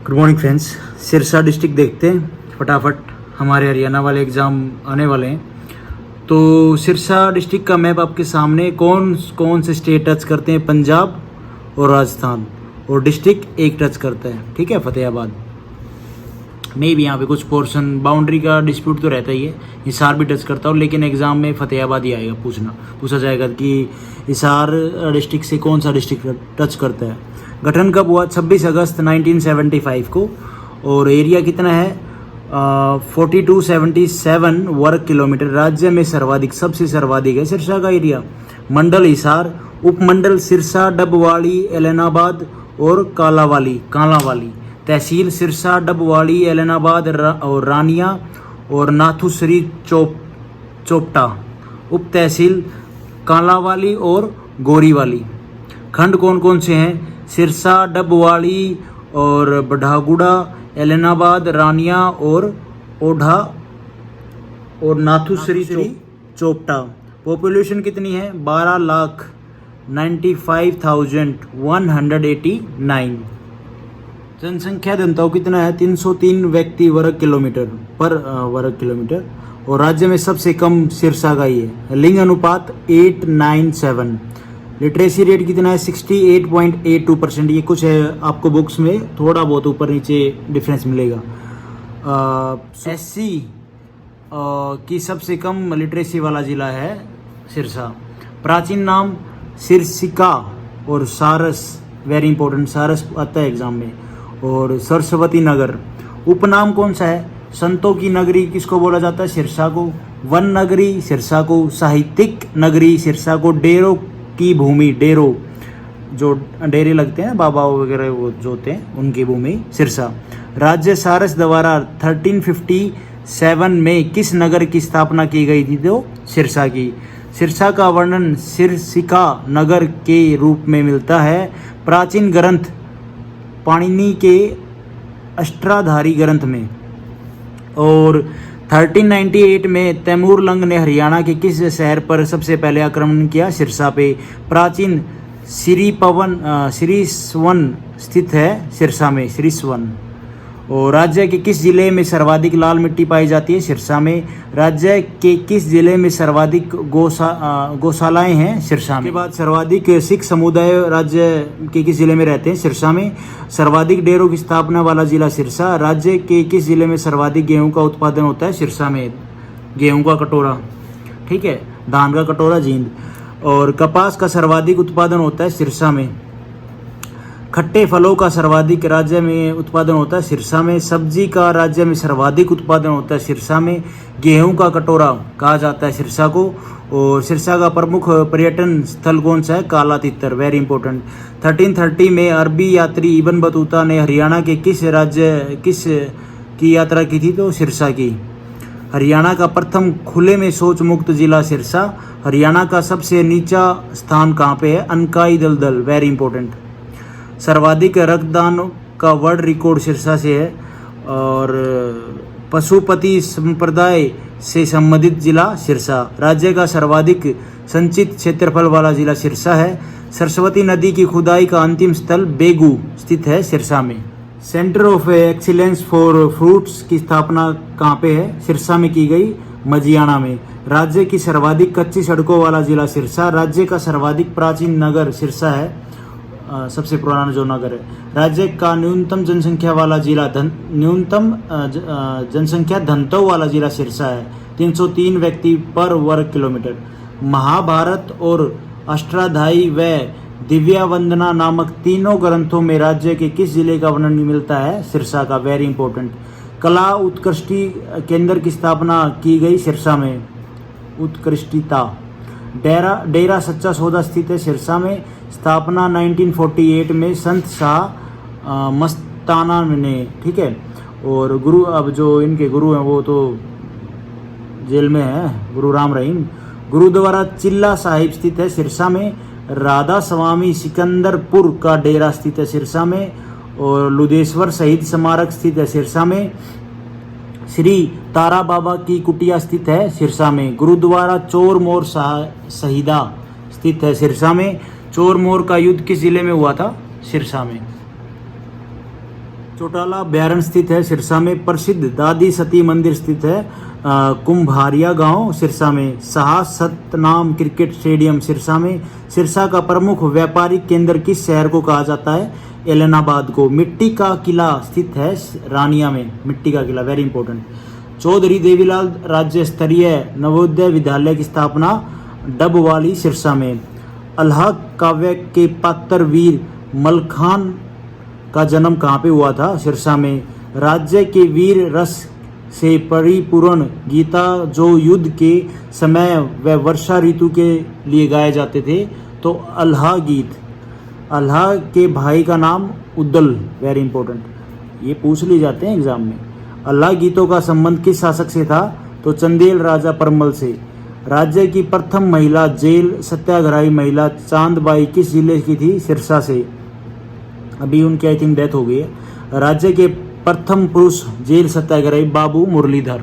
Good morning friends. Sirsa district देखते हैं फटाफट, हमारे हरियाणा वाले एग्ज़ाम आने वाले हैं। तो सिरसा डिस्ट्रिक्ट का मैप आपके सामने, कौन कौन से स्टेट टच करते हैं, पंजाब और राजस्थान, और डिस्ट्रिक्ट एक टच करता है, ठीक है, फतेहाबाद। मे भी यहाँ पे कुछ पोर्शन बाउंड्री का डिस्प्यूट तो रहता ही है, हिसार भी टच करता हो, लेकिन एग्ज़ाम में फतेहाबाद ही आएगा, पूछा जाएगा कि हिसार डिस्ट्रिक्ट से कौन सा डिस्ट्रिक्ट टच करता है। गठन कब हुआ? 26 अगस्त 1975 को। और एरिया कितना है? 4277 वर्ग किलोमीटर। राज्य में सर्वाधिक, सबसे सर्वाधिक है सिरसा का एरिया। मंडल हिसार, उपमंडल सिरसा, डबवाड़ी, एलनाबाद और कालावाली। तहसील सिरसा, डबवाड़ी, एलनाबाद और रानिया और नाथुश्री चोपटा। उप तहसील कालावाली और गोरीवाली। खंड कौन कौन से हैं? सिरसा, डबवाड़ी और बढ़ागुड़ा, एलनाबाद, रानिया और ओढ़ा और नाथुश्री चोपटा। पॉपुलेशन कितनी है? 12,95,189। जनसंख्या घनत्व कितना है? 303 व्यक्ति वर्ग किलोमीटर पर वर्ग किलोमीटर। और राज्य में सबसे कम सिरसा का ही है। लिंग अनुपात 897। लिटरेसी रेट कितना है? 68.82%। ये कुछ है, आपको बुक्स में थोड़ा बहुत ऊपर नीचे डिफरेंस मिलेगा। SC की सबसे कम लिटरेसी वाला जिला है सिरसा। प्राचीन नाम सिरसिका और सारस, वेरी इंपॉर्टेंट, सारस आता है एग्जाम में। और सरस्वती नगर। उपनाम कौन सा है? संतों की नगरी किसको बोला जाता है? सिरसा को। वन नगरी सिरसा को। साहित्यिक नगरी सिरसा को। डेरों की भूमि, डेरो जो डेरे लगते हैं बाबा वगैरह वो जो होते हैं, उनकी भूमि सिरसा। राज्य सारस द्वारा 1357 में किस नगर की स्थापना की गई थी? तो सिरसा की। सिरसा का वर्णन सिरसिका नगर के रूप में मिलता है प्राचीन ग्रंथ पाणिनि के अष्टाधारी ग्रंथ में। और 1398 में तैमूरलंग ने हरियाणा के किस शहर पर सबसे पहले आक्रमण किया? सिरसा पे। प्राचीन सिरिस्वन स्थित है सिरसा में, सिरिस्वन। और राज्य के किस जिले में सर्वाधिक लाल मिट्टी पाई जाती है? सिरसा में। राज्य के किस जिले में सर्वाधिक गौशालाएं हैं? सिरसा में। के बाद सर्वाधिक सिख समुदाय राज्य के किस जिले में रहते हैं? सिरसा में। सर्वाधिक डेयरों की स्थापना वाला जिला सिरसा। राज्य के किस जिले में सर्वाधिक गेहूं का उत्पादन होता है? सिरसा में। गेहूं का कटोरा, ठीक है, धान का कटोरा जींद। और कपास का सर्वाधिक उत्पादन होता है सिरसा में। खट्टे फलों का सर्वाधिक राज्य में उत्पादन होता है सिरसा में। सब्जी का राज्य में सर्वाधिक उत्पादन होता है सिरसा में। गेहूं का कटोरा कहा जाता है सिरसा को। और सिरसा का प्रमुख पर्यटन स्थल कौन सा है? काला तितर, वेरी इंपॉर्टेंट। 1330 में अरबी यात्री इब्न बतूता ने हरियाणा के किस की यात्रा की थी? तो सिरसा की। हरियाणा का प्रथम खुले में शौच मुक्त जिला सिरसा। हरियाणा का सबसे नीचा स्थान कहाँ पे है? अनकाई दलदल, वेरी इंपॉर्टेंट। सर्वाधिक रक्तदान का वर्ल्ड रिकॉर्ड सिरसा से है। और पशुपति संप्रदाय से संबंधित जिला सिरसा। राज्य का सर्वाधिक संचित क्षेत्रफल वाला जिला सिरसा है। सरस्वती नदी की खुदाई का अंतिम स्थल बेगू स्थित है सिरसा में। Centre of excellence for fruits की स्थापना कहाँ पे है? सिरसा में की गई, मजियाना में। राज्य की सर्वाधिक कच्ची सड़कों वाला जिला सिरसा। राज्य का सर्वाधिक प्राचीन नगर सिरसा है, सबसे पुराना जो नगर है। राज्य का न्यूनतम जनसंख्या वाला जिला न्यूनतम जनसंख्या घनत्व वाला जिला सिरसा है, 303 व्यक्ति पर वर्ग किलोमीटर। महाभारत और अष्टाध्यायी व दिव्या वंदना नामक तीनों ग्रंथों में राज्य के किस जिले का वर्णन मिलता है? सिरसा का, वेरी इंपॉर्टेंट। कला उत्कृष्टि केंद्र की स्थापना की गई सिरसा में, उत्कृष्टिता। डेरा सच्चा सौदा स्थित है सिरसा में। स्थापना 1948 में संत शाह मस्ताना ने, ठीक है। और गुरु, अब जो इनके गुरु हैं वो तो जेल में है, गुरु राम रहीम। गुरुद्वारा चिल्ला साहिब स्थित है सिरसा में। राधा स्वामी सिकंदरपुर का डेरा स्थित है सिरसा में। और लुदेश्वर शहीद स्मारक स्थित है सिरसा में। श्री तारा बाबा की कुटिया स्थित है सिरसा में। गुरुद्वारा चोर मोर शहीदा स्थित है सिरसा में। चोर मोर का युद्ध किस जिले में हुआ था? सिरसा में। चौटाला अभ्यारण्य स्थित है सिरसा में। प्रसिद्ध दादी सती मंदिर स्थित है कुम्भारिया गांव सिरसा में। साहस सतनाम क्रिकेट स्टेडियम सिरसा में। सिरसा का प्रमुख व्यापारिक केंद्र किस शहर को कहा जाता है? एलनाबाद को। मिट्टी का किला स्थित है रानिया में। मिट्टी का किला वेरी इंपॉर्टेंट। चौधरी देवीलाल राज्य स्तरीय नवोदय विद्यालय की स्थापना डबवाली सिरसा में। अल्लाह काव्य के पात्र वीर मलखान का जन्म कहाँ पे हुआ था? सिरसा में। राज्य के वीर रस से परिपूर्ण गीता जो युद्ध के समय व वर्षा ऋतु के लिए गाए जाते थे तो अल्लाह गीत। अल्लाह के भाई का नाम उद्दल वेरी इंपॉर्टेंट, ये पूछ लिए जाते हैं एग्जाम में। अल्लाह गीतों का संबंध किस शासक से था? तो चंदेल राजा परमल से। राज्य की प्रथम महिला जेल सत्याग्रही महिला चांदबाई किस जिले की थी? सिरसा से। अभी उनकी आई थिंक डेथ हो गई है। राज्य के प्रथम पुरुष जेल सत्याग्रही बाबू मुरलीधर।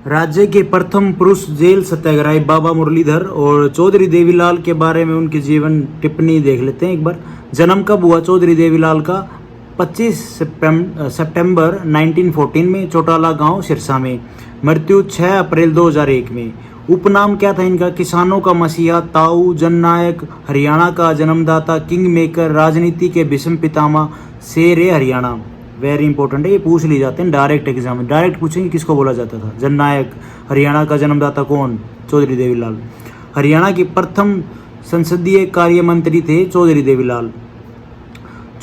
राज्य के प्रथम पुरुष जेल सत्याग्रही बाबा मुरलीधर। और चौधरी देवीलाल के बारे में उनकी जीवन टिप्पणी देख लेते हैं एक बार। जन्म कब हुआ चौधरी देवीलाल का? 25 सितंबर 1914 में चौटाला गांव सिरसा में। मृत्यु 6 अप्रैल 2001 में। उपनाम क्या था इनका? किसानों का मसीहा, ताऊ, जननायक, हरियाणा का जन्मदाता, किंग मेकर, राजनीति के भीष्म पितामह, शेर हरियाणा। वेरी इंपॉर्टेंट है, ये पूछ ली जाते हैं डायरेक्ट एग्जाम में। डायरेक्ट पूछेंगे किसको बोला जाता था? जननायक। हरियाणा का जन्मदाता कौन? चौधरी देवीलाल। हरियाणा की प्रथम संसदीय कार्य मंत्री थे चौधरी देवीलाल।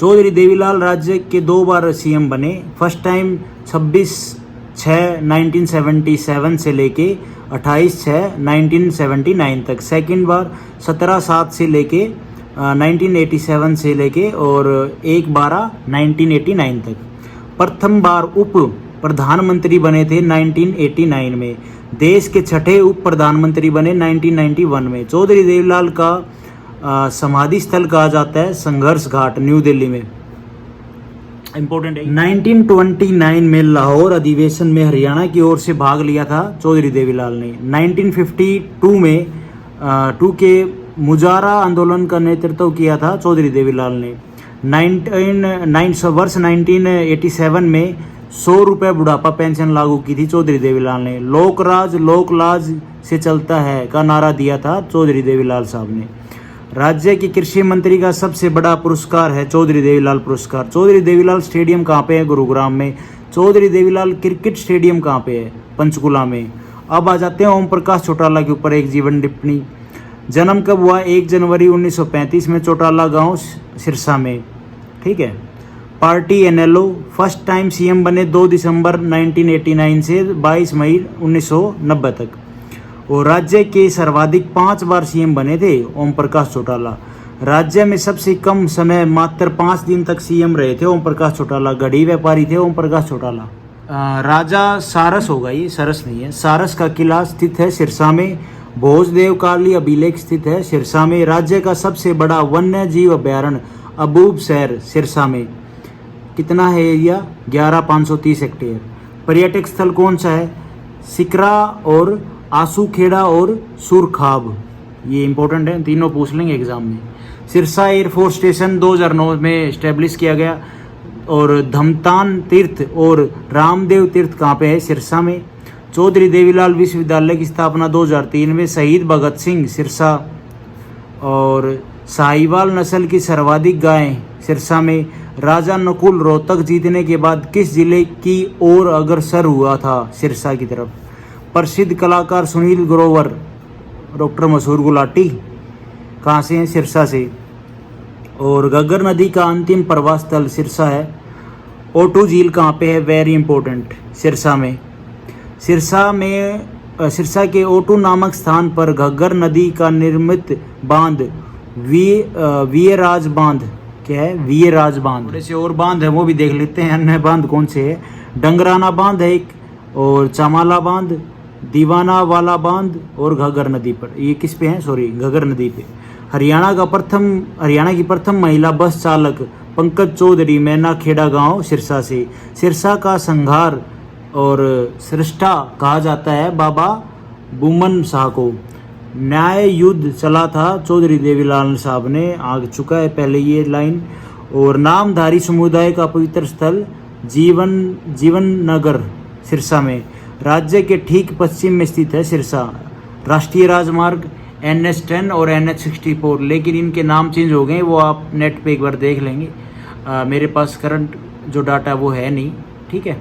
चौधरी देवीलाल राज्य के 2 बार सीएम बने। फर्स्ट टाइम 26/6/1977 से लेके 28/6/1979 तक। सेकंड बार 17/7 से लेके 1987 से लेके और 1/12/1989 तक। प्रथम बार उप प्रधानमंत्री बने थे 1989 में। देश के 6ठे उप प्रधानमंत्री बने 1991 में। चौधरी देवीलाल का समाधि स्थल कहा जाता है संघर्ष घाट, न्यू दिल्ली में। इंपॉर्टेंट है। 1929 में लाहौर अधिवेशन में हरियाणा की ओर से भाग लिया था चौधरी देवीलाल ने। 1952 में के मुजारा आंदोलन का नेतृत्व किया था चौधरी देवीलाल ने। वर्ष 1987 में 100 रुपये बुढ़ापा पेंशन लागू की थी चौधरी देवीलाल ने। लोकराज लोक लाज से चलता है का नारा दिया था चौधरी देवीलाल साहब ने। राज्य की कृषि मंत्री का सबसे बड़ा पुरस्कार है चौधरी देवीलाल पुरस्कार। चौधरी देवीलाल स्टेडियम कहाँ पे है? गुरुग्राम में। चौधरी देवीलाल क्रिकेट स्टेडियम कहाँ पे है? पंचकुला में। अब आ जाते हैं ओम प्रकाश चौटाला के ऊपर एक जीवन टिप्पणी। जन्म कब हुआ? 1 जनवरी 1935 में चौटाला गांव सिरसा में। ठीक है। Party NLO. First time CM बने 2 दिसंबर 1989 से 22 मई 1990 तक। और राज्य के सर्वाधिक 5 बार सीएम बने थे ओम प्रकाश चौटाला। राज्य में सबसे कम समय मात्र 5 दिन तक सीएम रहे थे ओम प्रकाश चौटाला। घड़ी व्यापारी थे ओम प्रकाश चौटाला। राजा सारस होगा, ये सरस नहीं है। सारस का किला स्थित है सिरसा में। भोजदेव काली अभिलेख स्थित है सिरसा में। राज्य का सबसे बड़ा वन्य जीव अभ्यारण्य अबूब शहर सिरसा में। कितना है एरिया? 11,530 हेक्टेयर। पर्यटक स्थल कौन सा है? सिकरा और आसूखेड़ा और सुरखाब। ये इंपॉर्टेंट है, तीनों पूछ लेंगे एग्जाम में। सिरसा एयरफोर्स स्टेशन 2009 में इस्टेब्लिश किया गया। और धमतान तीर्थ और रामदेव तीर्थ कहाँ पे है? सिरसा में। चौधरी देवीलाल विश्वविद्यालय की स्थापना 2003 में। शहीद भगत सिंह सिरसा। और साहिवाल नस्ल की सर्वाधिक गायें सिरसा में। राजा नकुल रोहतक जीतने के बाद किस जिले की ओर अग्रसर हुआ था? सिरसा की तरफ। प्रसिद्ध कलाकार सुनील ग्रोवर डॉक्टर मशहूर गुलाटी कहाँ से हैं? सिरसा से। और घग्गर नदी का अंतिम प्रवास स्थल सिरसा है। ओटू झील कहाँ पे है? वेरी इंपॉर्टेंट, सिरसा में। सिरसा के ओटू नामक स्थान पर घग्गर नदी का निर्मित बांध वीरराज बांध क्या है? वीरराज बांध। थोड़े से और बांध है वो भी देख लेते हैं, अन्य बांध कौन से है। डंगराना बांध है एक, और चामाला बांध, दीवाना वाला बांध और घग्गर नदी पर। ये किस पे है? सॉरी, घग्गर नदी पे। हरियाणा की प्रथम महिला बस चालक पंकज चौधरी मैनाखेड़ा गांव सिरसा से। सिरसा का संघार और सृष्टा कहा जाता है बाबा बुमन शाह को। न्याय युद्ध चला था चौधरी देवीलाल साहब ने, आ चुका है पहले ये लाइन। और नामधारी समुदाय का पवित्र स्थल जीवन नगर सिरसा में। राज्य के ठीक पश्चिम में स्थित है सिरसा। राष्ट्रीय राजमार्ग NH10 और NH64, लेकिन इनके नाम चेंज हो गए, वो आप नेट पे एक बार देख लेंगे। मेरे पास करंट जो डाटा वो है नहीं, ठीक है।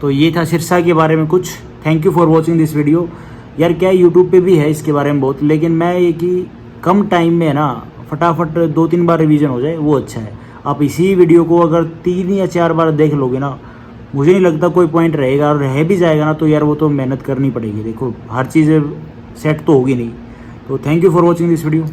तो ये था सिरसा के बारे में कुछ। Thank you for watching this video. यार क्या यूट्यूब पे भी है इसके बारे में बहुत, लेकिन मैं ये कि कम टाइम में ना फटाफट 2-3 बार रिवीजन हो जाए वो अच्छा है। आप इसी वीडियो को अगर 3 या 4 बार देख लोगे ना, मुझे नहीं लगता कोई पॉइंट रहेगा, और रह भी जाएगा ना तो यार वो तो मेहनत करनी पड़ेगी। देखो हर चीज़ सेट तो होगी नहीं। तो thank you for watching this video.